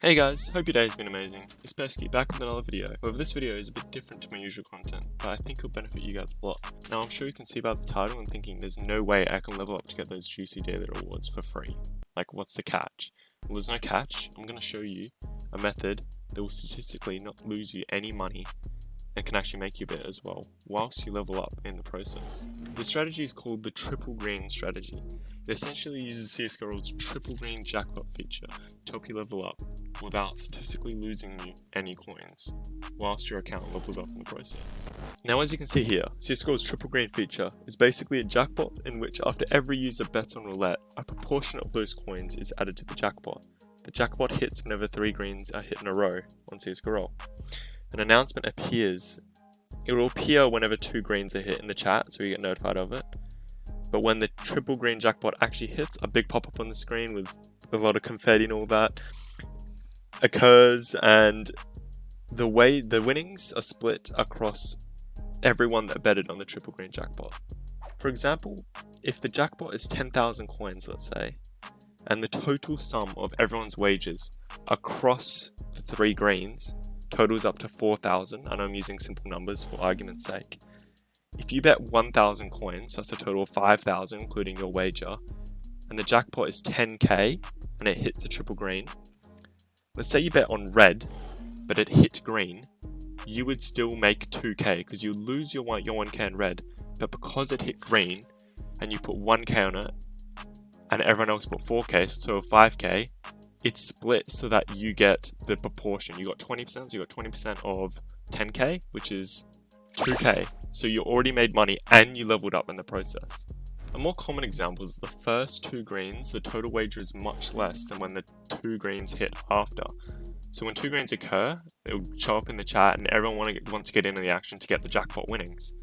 Hey guys, hope your day has been amazing. It's Pesky back with another video. However, this video is a bit different to my usual content, but I think it'll benefit you guys a lot. Now, I'm sure you can see by the title and thinking there's no way I can level up to get those juicy daily rewards for free. Like, what's the catch? Well, there's no catch. I'm going to show you a method that will statistically not lose you any money and can actually make you a bit as well, whilst you level up in the process. The strategy is called the triple green strategy. It essentially uses Csgoroll's triple green jackpot feature to help you level up without statistically losing you any coins, whilst your account levels up in the process. Now, as you can see here, Csgoroll's triple green feature is basically a jackpot in which after every user bets on roulette, a proportion of those coins is added to the jackpot. The jackpot hits whenever 3 greens are hit in a row on Csgoroll. An announcement appears. It will appear whenever 2 greens are hit in the chat, so you get notified of it. But when the triple green jackpot actually hits, a big pop-up on the screen with a lot of confetti and all that occurs, and the winnings are split across everyone that betted on the triple green jackpot. For example, if the jackpot is 10,000 coins, let's say, and the total sum of everyone's wagers across the 3 greens totals up to 4,000, and I'm using simple numbers for argument's sake. If you bet 1,000 coins, that's a total of 5,000 including your wager, and the jackpot is 10k and it hits the triple green. Let's say you bet on red, but it hit green, you would still make 2k because you lose your 1k in red, but because it hit green and you put 1k on it and everyone else put 4k, so 5k, it's split so that you get the proportion. You got 20%, so you got 20% of 10k, which is 2k. So you already made money and you leveled up in the process. A more common example is the first 2 greens, the total wager is much less than when the 2 greens hit after. So when 2 greens occur, it will show up in the chat and everyone wants to get into the action to get the jackpot winnings.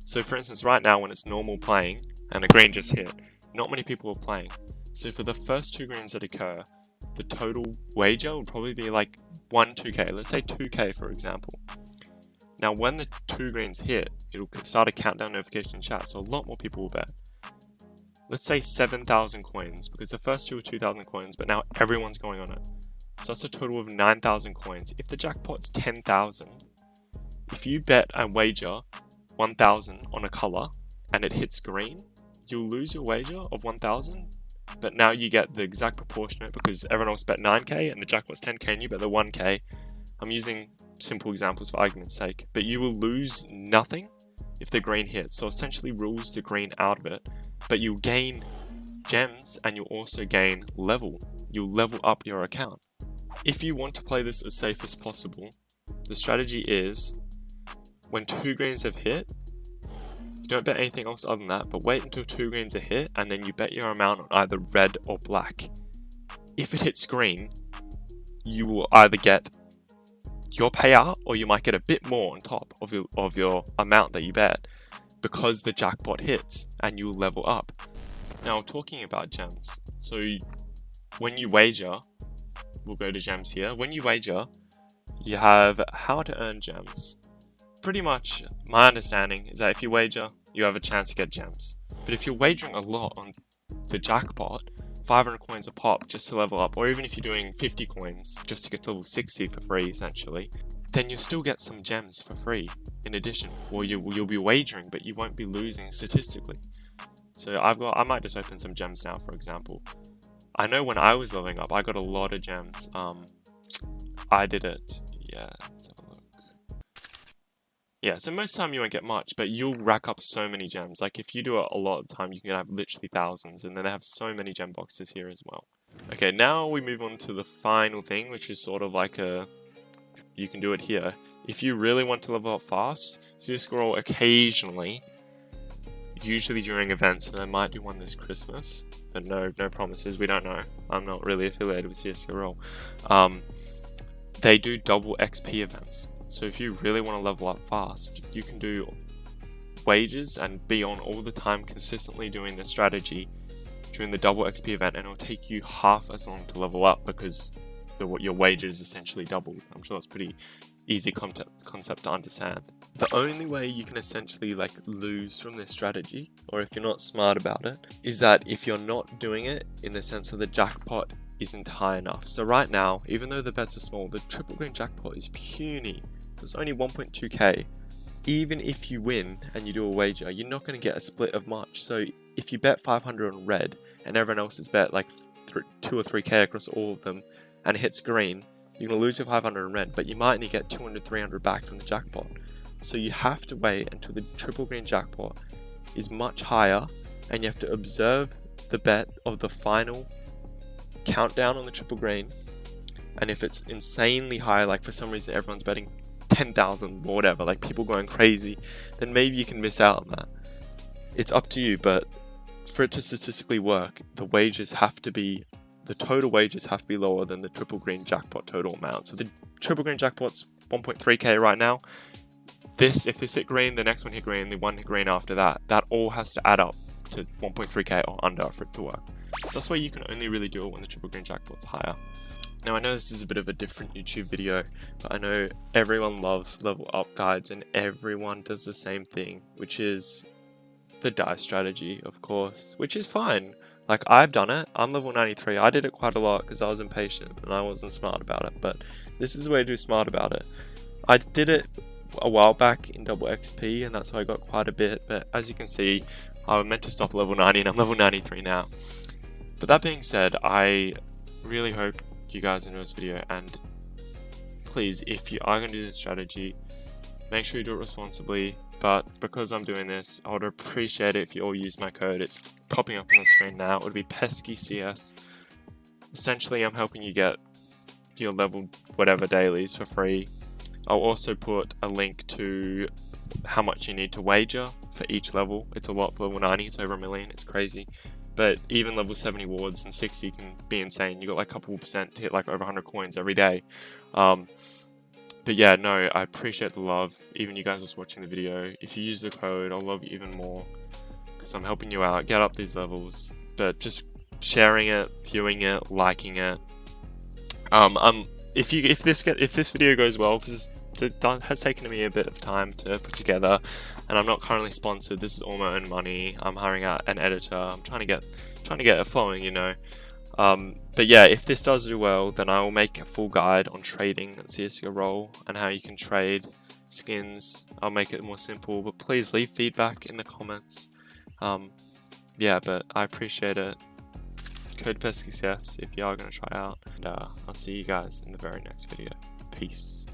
So for instance, right now when it's normal playing and a green just hit, not many people are playing. So for the first 2 greens that occur, the total wager would probably be like 2k, let's say 2k for example. Now when the 2 greens hit, it'll start a countdown notification in chat, so a lot more people will bet. Let's say 7,000 coins, because the first 2 were 2,000 coins, but now everyone's going on it. So that's a total of 9,000 coins. If the jackpot's 10,000, if you bet and wager 1,000 on a color and it hits green, you'll lose your wager of 1,000. But now you get the exact proportionate because everyone else bet 9k and the jackpot's 10k and you bet the 1k. I'm using simple examples for argument's sake, but you will lose nothing if the green hits. So essentially rules the green out of it, but you'll gain gems and you'll also gain level. You'll level up your account. If you want to play this as safe as possible, the strategy is when 2 greens have hit, don't bet anything else other than that, but wait until 2 greens are hit and then you bet your amount on either red or black. If it hits green, you will either get your payout or you might get a bit more on top of your amount that you bet because the jackpot hits and you'll level up. Now talking about gems, so when you wager, we'll go to gems here. When you wager, you have how to earn gems. Pretty much my understanding is that if you wager, you have a chance to get gems. But if you're wagering a lot on the jackpot, 500 coins a pop just to level up, or even if you're doing 50 coins just to get to level 60 for free essentially, then you'll still get some gems for free in addition, or you'll be wagering but you won't be losing statistically. So I might just open some gems now, for example. I know when I was leveling up I got a lot of gems. I did it, yeah, let's have a look. Yeah, so most of the time you won't get much, but you'll rack up so many gems. Like if you do it a lot of the time, you can have literally thousands, and then they have so many gem boxes here as well. Okay, now we move on to the final thing, which is sort of like you can do it here. If you really want to level up fast, Csgoroll occasionally, usually during events, and I might do one this Christmas, but no promises, we don't know. I'm not really affiliated with Csgoroll. They do double XP events. So if you really want to level up fast, you can do wagers and be on all the time consistently doing the strategy during the double XP event, and it'll take you half as long to level up because your wages essentially doubled. I'm sure that's pretty easy concept to understand. The only way you can essentially lose from this strategy, or if you're not smart about it, is that if you're not doing it in the sense of the jackpot isn't high enough. So right now, even though the bets are small, the triple green jackpot is puny. So it's only 1.2k. Even if you win and you do a wager, you're not going to get a split of much. So if you bet 500 on red and everyone else has bet like 2 or 3k across all of them and it hits green, you're going to lose your 500 on red, but you might only get 200, 300 back from the jackpot. So you have to wait until the triple green jackpot is much higher, and you have to observe the bet of the final countdown on the triple green. And if it's insanely high, like for some reason everyone's betting 10,000 or whatever, like people going crazy, then maybe you can miss out on that. It's up to you, but for it to statistically work, the total wages have to be lower than the triple green jackpot total amount. So the triple green jackpot's 1.3k right now. If this hit green, the next one hit green, the one hit green after that, that all has to add up to 1.3k or under for it to work. So that's why you can only really do it when the triple green jackpot's higher. Now I know this is a bit of a different YouTube video, but I know everyone loves level up guides and everyone does the same thing, which is the dice strategy, of course, which is fine. Like, I've done it. I'm level 93. I did it quite a lot because I was impatient and I wasn't smart about it, but this is the way to do smart about it. I did it a while back in double XP and that's how I got quite a bit, but as you can see, I meant to stop level 90 and I'm level 93 now. But that being said, I really hope you guys enjoy this video, and please, if you are going to do this strategy, make sure you do it responsibly. But because I'm doing this, I would appreciate it if you all use my code. It's popping up on the screen now. It would be PeskyCS. Essentially, I'm helping you get your level whatever dailies for free. I'll also put a link to how much you need to wager for each level. It's a lot for level 90, it's over 1 million, it's crazy. But even level 70 wards and 60 can be insane. You got like a couple % to hit like over 100 coins every day. But yeah, no, I appreciate the love. Even you guys just watching the video. If you use the code, I'll love you even more because I'm helping you out, get up these levels. But just sharing it, viewing it, liking it. If this video goes well, because it has taken me a bit of time to put together, and I'm not currently sponsored. This is all my own money. I'm hiring out an editor. I'm trying to get a following, you know. But yeah, if this does do well, then I will make a full guide on trading at Csgoroll and how you can trade skins. I'll make it more simple, but please leave feedback in the comments. Yeah, but I appreciate it. Code PeskyCS if you are going to try out, and I'll see you guys in the very next video. Peace.